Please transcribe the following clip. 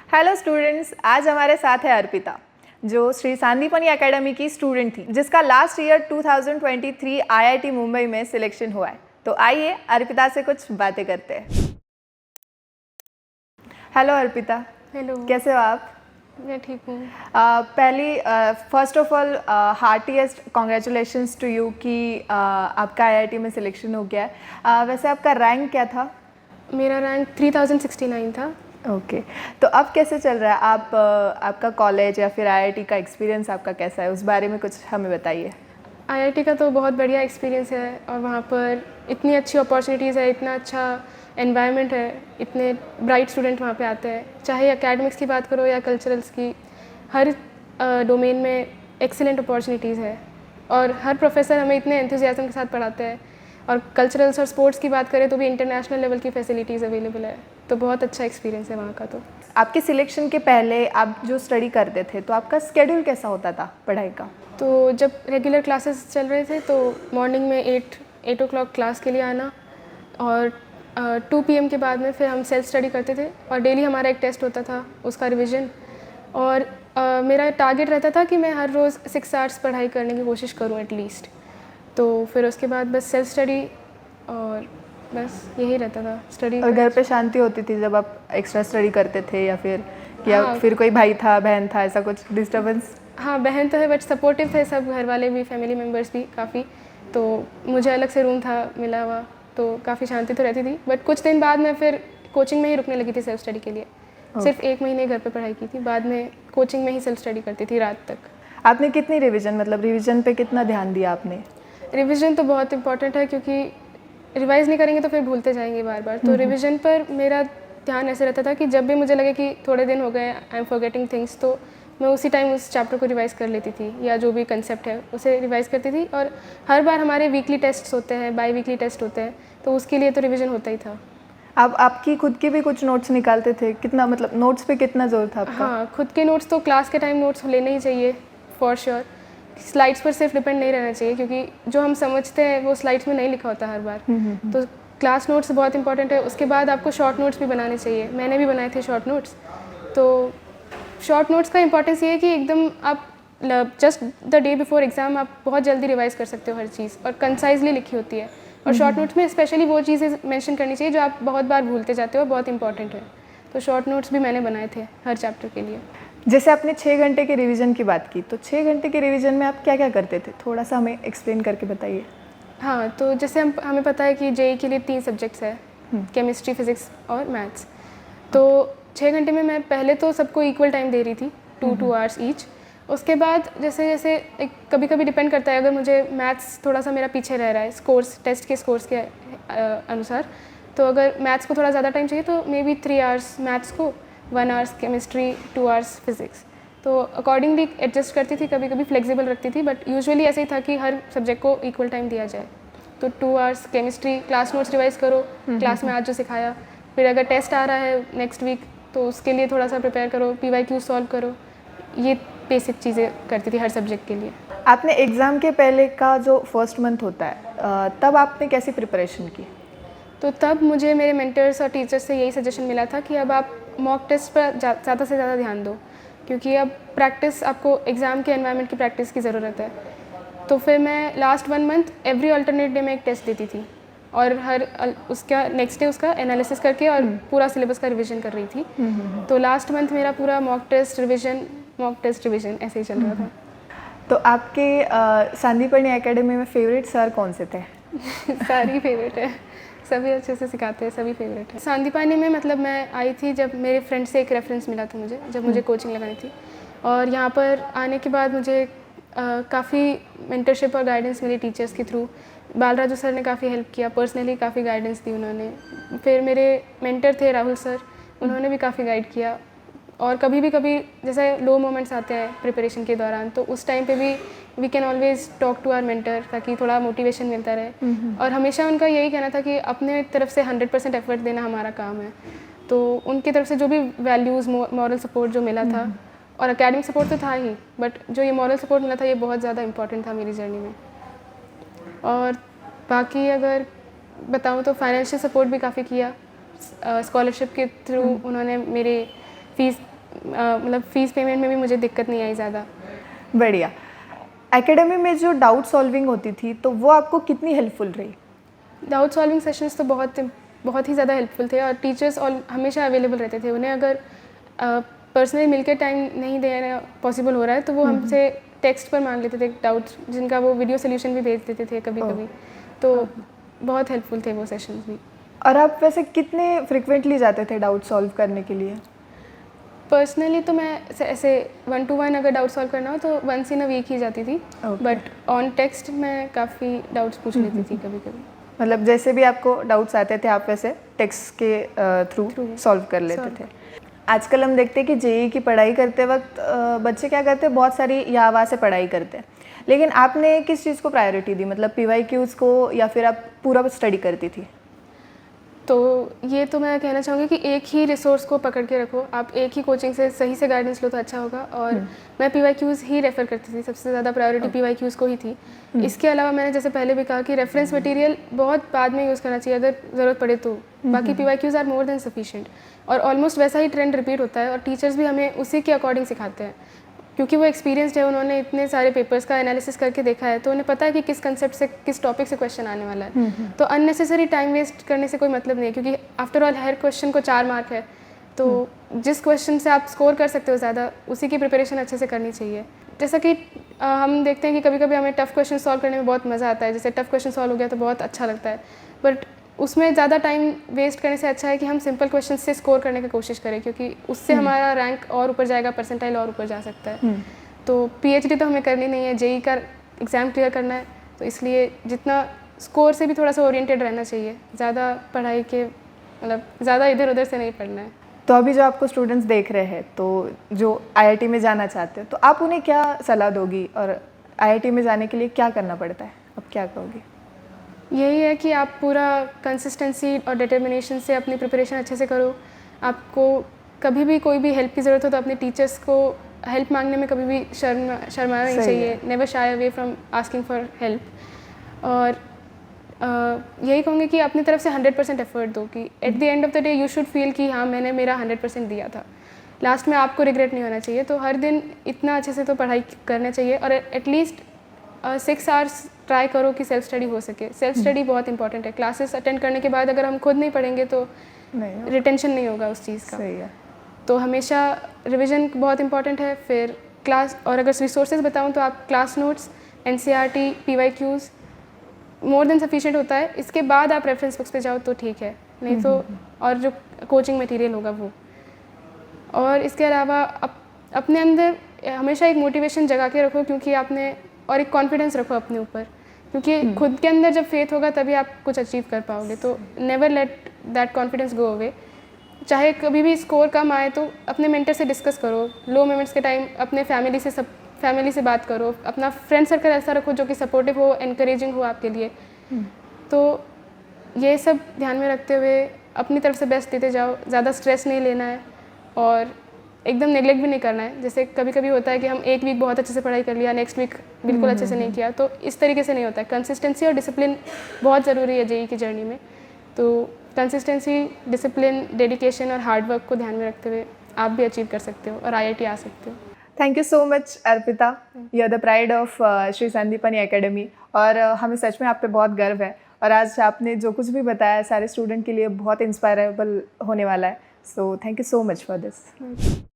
Hello students, आज हमारे साथ है अर्पिता जो श्री सांदीपनि एकेडमी की स्टूडेंट थी जिसका लास्ट ईयर 2023 आईआईटी मुंबई में सिलेक्शन हुआ है। तो आइए अर्पिता से कुछ बातें करते हैं। हेलो अर्पिता। हेलो। कैसे हो आप? मैं ठीक हूँ। First of all heartiest congratulations to you कि आपका आईआईटी में सिलेक्शन हो गया है। वैसे आपका रैंक क्या था? मेरा रैंक 3069 था। ओके तो अब कैसे चल रहा है आपका कॉलेज या फिर आईआईटी का एक्सपीरियंस आपका कैसा है, उस बारे में कुछ हमें बताइए। आईआईटी का तो बहुत बढ़िया एक्सपीरियंस है और वहाँ पर इतनी अच्छी अपॉर्चुनिटीज़ है, इतना अच्छा एनवायरनमेंट है, इतने ब्राइट स्टूडेंट वहाँ पे आते हैं। चाहे एकेडमिक्स की बात करो या कल्चरल्स की, हर डोमेन में एक्सीलेंट अपॉर्चुनिटीज़ है और हर प्रोफेसर हमें इतने एंथुजियाज्म के साथ पढ़ाते हैं। और कल्चरल्स और स्पोर्ट्स की बात करें तो भी इंटरनेशनल लेवल की फैसिलिटीज़ अवेलेबल है, तो बहुत अच्छा एक्सपीरियंस है वहाँ का। तो आपके सिलेक्शन के पहले आप जो स्टडी करते थे तो आपका स्केड्यूल कैसा होता था पढ़ाई का? तो जब रेगुलर क्लासेस चल रहे थे तो मॉर्निंग में 8 o'clock क्लास के लिए आना और 2 PM के बाद में फिर हम सेल्फ स्टडी करते थे और डेली हमारा एक टेस्ट होता था, उसका रिवीजन। और मेरा टारगेट रहता था कि मैं हर रोज़ 6 आवर्स पढ़ाई करने की कोशिश करूँ एटलीस्ट। तो फिर उसके बाद बस सेल्फ स्टडी और बस यही रहता था स्टडी। और घर पे शांति होती थी जब आप एक्स्ट्रा स्टडी करते थे या फिर हाँ। फिर कोई भाई था, बहन था, ऐसा कुछ डिस्टर्बेंस? हाँ, बहन तो है बट सपोर्टिव थे सब, घर वाले भी, फैमिली मेम्बर्स भी काफ़ी। तो मुझे अलग से रूम था मिला हुआ, तो काफ़ी शांति तो रहती थी। बट कुछ दिन बाद मैं फिर कोचिंग में ही रुकने लगी थी सेल्फ स्टडी के लिए। सिर्फ 1 महीने घर पे पढ़ाई की थी, बाद में कोचिंग में ही सेल्फ स्टडी करती थी रात तक। आपने कितनी रिवीजन पे कितना ध्यान दिया आपने? रिवीजन तो बहुत इंपॉर्टेंट है क्योंकि रिवाइज़ नहीं करेंगे तो फिर भूलते जाएंगे बार बार। तो रिवीजन पर मेरा ध्यान ऐसे रहता था कि जब भी मुझे लगे कि थोड़े दिन हो गए आई एम फॉरगेटिंग थिंग्स, तो मैं उसी टाइम उस चैप्टर को रिवाइज़ कर लेती थी या जो भी कंसेप्ट है उसे रिवाइज़ करती थी। और हर बार हमारे वीकली टेस्ट्स होते हैं, बाई वीकली टेस्ट होते हैं, तो उसके लिए तो रिवीजन होता ही था। आप आपकी खुद की भी कुछ नोट्स निकालते थे? कितना मतलब नोट्स पे कितना जोर था आपका? हाँ, खुद के नोट्स तो क्लास के टाइम नोट्स लेने ही चाहिए फॉर श्योर। स्लाइड्स पर सिर्फ डिपेंड नहीं रहना चाहिए क्योंकि जो हम समझते हैं वो स्लाइड्स में नहीं लिखा होता हर बार। तो क्लास नोट्स बहुत इंपॉर्टेंट है। उसके बाद आपको शॉर्ट नोट्स भी बनाने चाहिए, मैंने भी बनाए थे शॉर्ट नोट्स। तो शॉर्ट नोट्स का इंपॉर्टेंस ये है कि एकदम आप just the day before exam आप बहुत जल्दी रिवाइज कर सकते हो हर चीज़, और कंसाइजली लिखी होती है। और शॉर्ट नोट्स में स्पेशली वो चीज़ें मेंशन करनी चाहिए जो आप बहुत बार भूलते जाते हो, बहुत इंपॉर्टेंट है। तो शॉर्ट नोट्स भी मैंने बनाए थे हर चैप्टर के लिए। जैसे आपने 6 घंटे के रिवीजन की बात की, तो 6 घंटे के रिवीजन में आप क्या क्या करते थे? थोड़ा सा हमें एक्सप्लेन करके बताइए। हाँ, तो जैसे हमें पता है कि जेईई के लिए 3 सब्जेक्ट्स है, केमिस्ट्री, फिज़िक्स और मैथ्स। तो 6 घंटे में मैं पहले तो सबको इक्वल टाइम दे रही थी, 2 आवर्स ईच। उसके बाद जैसे जैसे कभी कभी डिपेंड करता है, अगर मुझे मैथ्स थोड़ा सा मेरा पीछे रह रहा है स्कोर्स, टेस्ट के स्कोर्स के अनुसार, तो अगर मैथ्स को थोड़ा ज़्यादा टाइम चाहिए तो मे बी 3 आवर्स मैथ्स को, 1 आवर्स केमिस्ट्री, 2 आवर्स फिज़िक्स। तो अकॉर्डिंगली एडजस्ट करती थी, कभी कभी फ्लेक्सिबल रखती थी, बट यूजुअली ऐसे ही था कि हर सब्जेक्ट को इक्वल टाइम दिया जाए। तो 2 hours chemistry, class notes revise करो, क्लास में आज जो सिखाया, फिर अगर टेस्ट आ रहा है नेक्स्ट वीक तो उसके लिए थोड़ा सा प्रिपेयर करो, PYQ सॉल्व करो। ये बेसिक चीज़ें करती थी हर सब्जेक्ट के लिए। आपने एग्ज़ाम के पहले का जो फर्स्ट मंथ होता है तब आपने कैसी प्रिपरेशन की? तो तब मुझे मेरे मेंटर्स और टीचर्स से यही सजेशन मिला था कि अब आप मॉक टेस्ट पर ज़्यादा से ज़्यादा ध्यान दो, क्योंकि अब प्रैक्टिस, आपको एग्ज़ाम के एनवायरनमेंट की प्रैक्टिस की ज़रूरत है। तो फिर मैं last 1 month every alternate day में एक टेस्ट देती थी और उसका नेक्स्ट डे उसका एनालिसिस करके और पूरा सिलेबस का रिवीजन कर रही थी। तो लास्ट मंथ मेरा पूरा मॉक टेस्ट रिवीजन ऐसे ही चल रहा था। तो आपके सांदीपनि एकेडमी में फेवरेट सर कौन से थे? सारी फेवरेट है, सभी अच्छे से सिखाते हैं, सभी फेवरेट है। सांदीपनि में मतलब मैं आई थी जब मेरे फ्रेंड से एक रेफरेंस मिला था मुझे, जब मुझे कोचिंग लगानी थी। और यहाँ पर आने के बाद मुझे काफ़ी मेंटरशिप और गाइडेंस मिली टीचर्स के थ्रू। बालराजू सर ने काफ़ी हेल्प किया, पर्सनली काफ़ी गाइडेंस दी उन्होंने। फिर मेरे मेंटर थे राहुल सर, उन्होंने भी काफ़ी गाइड किया। और कभी जैसे लो मोमेंट्स आते हैं प्रिपरेशन के दौरान, तो उस टाइम पे भी we can always talk to our mentor ताकि थोड़ा मोटिवेशन मिलता रहे। और हमेशा उनका यही कहना था कि अपने तरफ से 100% एफर्ट देना हमारा काम है। तो उनकी तरफ से जो भी वैल्यूज़, मॉरल सपोर्ट जो मिला था, और एकेडमिक सपोर्ट तो था ही, बट जो ये मॉरल सपोर्ट मिला था ये बहुत ज़्यादा इंपॉर्टेंट था मेरी जर्नी में। और बाकी अगर बताऊँ तो फाइनेंशियल सपोर्ट भी काफ़ी किया। स्कॉलरशिप के थ्रू उन्होंने मेरे फीस मतलब फ़ीस पेमेंट में भी मुझे दिक्कत नहीं आई ज़्यादा। बढ़िया। एकेडमी में जो डाउट सॉल्विंग होती थी तो वो आपको कितनी हेल्पफुल रही? डाउट सॉल्विंग सेशंस तो बहुत ही ज़्यादा हेल्पफुल थे और टीचर्स और हमेशा अवेलेबल रहते थे। उन्हें अगर पर्सनली मिलकर टाइम नहीं देना पॉसिबल हो रहा है तो वो हमसे टेक्स्ट पर मांग लेते थे डाउट्स, जिनका वो वीडियो सोल्यूशन भी भेज देते थे कभी-कभी। तो बहुत हेल्पफुल थे वो सेशंस भी। और आप वैसे कितने फ्रिक्वेंटली जाते थे डाउट सॉल्व करने के लिए? पर्सनली तो मैं ऐसे 1 to 1 अगर डाउट सॉल्व करना हो तो वंस इन अ वीक ही जाती थी, बट ऑन टेक्स्ट मैं काफ़ी डाउट्स पूछ लेती थी कभी-कभी। मतलब जैसे भी आपको डाउट्स आते थे आप वैसे टेक्स्ट के थ्रू सॉल्व कर लेते थे। आजकल हम देखते हैं कि जेईई की पढ़ाई करते वक्त बच्चे क्या करते हैं, बहुत सारी यावा से पढ़ाई करते हैं, लेकिन आपने किस चीज़ को प्रायोरिटी दी, मतलब पीवाईक्यूज़ को या फिर आप पूरा स्टडी करती थी? तो ये तो मैं कहना चाहूँगी कि एक ही रिसोर्स को पकड़ के रखो, आप एक ही कोचिंग से सही से गाइडेंस लो तो अच्छा होगा। और मैं पीवाईक्यूज़ ही रेफ़र करती थी, सबसे ज़्यादा प्रायोरिटी पीवाईक्यूज़ को ही थी। इसके अलावा मैंने जैसे पहले भी कहा कि रेफरेंस मटेरियल बहुत बाद में यूज़ करना चाहिए अगर ज़रूरत पड़े तो, बाकी PYQs are more than sufficient. और ऑलमोस्ट वैसा ही ट्रेंड रिपीट होता है और टीचर्स भी हमें उसी के अकॉर्डिंग सिखाते हैं, क्योंकि वो एक्सपीरियंसड है, उन्होंने इतने सारे पेपर्स का एनालिसिस करके देखा है, तो उन्हें पता है कि किस कंसेप्ट से किस टॉपिक से क्वेश्चन आने वाला है। तो अननेसेसरी टाइम वेस्ट करने से कोई मतलब नहीं है, क्योंकि आफ्टर ऑल हर क्वेश्चन को 4 मार्क है, तो जिस क्वेश्चन से आप स्कोर कर सकते हो ज़्यादा, उसी की प्रिपरेशन अच्छे से करनी चाहिए। जैसा कि हम देखते हैं कि कभी कभी हमें टफ़ क्वेश्चन सॉल्व करने में बहुत मज़ा आता है, जैसे टफ़ क्वेश्चन सॉल्व हो गया तो बहुत अच्छा लगता है, बट उसमें ज़्यादा टाइम वेस्ट करने से अच्छा है कि हम सिंपल क्वेश्चन से स्कोर करने की कोशिश करें, क्योंकि उससे हमारा रैंक और ऊपर जाएगा, परसेंटाइल और ऊपर जा सकता है। तो पीएचडी तो हमें करनी नहीं है, जेईई का एग्ज़ाम क्लियर करना है, तो इसलिए जितना स्कोर से भी थोड़ा सा ओरिएंटेड रहना चाहिए, ज़्यादा पढ़ाई के मतलब ज़्यादा इधर उधर से नहीं पढ़ना है। तो अभी जो आपको स्टूडेंट्स देख रहे हैं, तो जो आईआईटी में जाना चाहते हैं, तो आप उन्हें क्या सलाह दोगी और आईआईटी में जाने के लिए क्या करना पड़ता है, अब क्या कहोगी? यही है कि आप पूरा कंसिस्टेंसी और डिटर्मिनेशन से अपनी प्रिपरेशन अच्छे से करो। आपको कभी भी कोई भी हेल्प की ज़रूरत हो तो अपने टीचर्स को हेल्प मांगने में कभी भी शर्माना नहीं चाहिए। Never shy away from asking for help. और यही कहूँगी कि अपनी तरफ से 100% एफर्ट दो, कि at the end of the day you should feel कि हाँ मैंने मेरा 100% दिया था। लास्ट में आपको रिग्रेट नहीं होना चाहिए। तो हर दिन इतना अच्छे से तो पढ़ाई करना चाहिए और एटलीस्ट 6 आवर्स ट्राई करो कि सेल्फ स्टडी हो सके। सेल्फ स्टडी बहुत इंपॉर्टेंट है। क्लासेस अटेंड करने के बाद अगर हम खुद नहीं पढ़ेंगे तो रिटेंशन नहीं होगा उस चीज़ का। सही है। तो हमेशा रिवीजन बहुत इंपॉर्टेंट है। फिर क्लास, और अगर रिसोर्सेज बताऊं तो आप class notes, NCERT, PYQs more than sufficient होता है। इसके बाद आप रेफरेंस बुक्स पे जाओ तो ठीक है, नहीं तो और जो कोचिंग मटेरियल होगा वो। और इसके अलावा अपने अंदर हमेशा एक मोटिवेशन जगा के रखो, क्योंकि आपने, और एक कॉन्फिडेंस रखो अपने ऊपर, क्योंकि खुद के अंदर जब फेथ होगा तभी आप कुछ अचीव कर पाओगे। तो never let that confidence go away. चाहे कभी भी स्कोर कम आए तो अपने मेंटर से डिस्कस करो। लो मोमेंट्स के टाइम अपने फैमिली से बात करो। अपना फ्रेंड सर्कल ऐसा रखो जो कि सपोर्टिव हो, एनकरेजिंग हो आपके लिए। तो ये सब ध्यान में रखते हुए अपनी तरफ से बेस्ट देते जाओ। ज़्यादा स्ट्रेस नहीं लेना है और एकदम नेग्लेक्ट भी नहीं करना है। जैसे कभी कभी होता है कि हम एक वीक बहुत अच्छे से पढ़ाई कर लिया, नेक्स्ट वीक बिल्कुल अच्छे से नहीं किया, तो इस तरीके से नहीं होता है। कंसिस्टेंसी और डिसिप्लिन बहुत ज़रूरी है जेईई की जर्नी में। तो कंसिस्टेंसी, डिसिप्लिन, डेडिकेशन और हार्डवर्क को ध्यान में रखते हुए आप भी अचीव कर सकते हो और आईआईटी आ सकते हो। Thank you so much Arpita, you are the pride of Shri Sandipani Academy. और हमें सच में आप पे बहुत गर्व है और आज आपने जो कुछ भी बताया सारे स्टूडेंट के लिए बहुत इंस्पायरेबल होने वाला है। So thank you so much for this.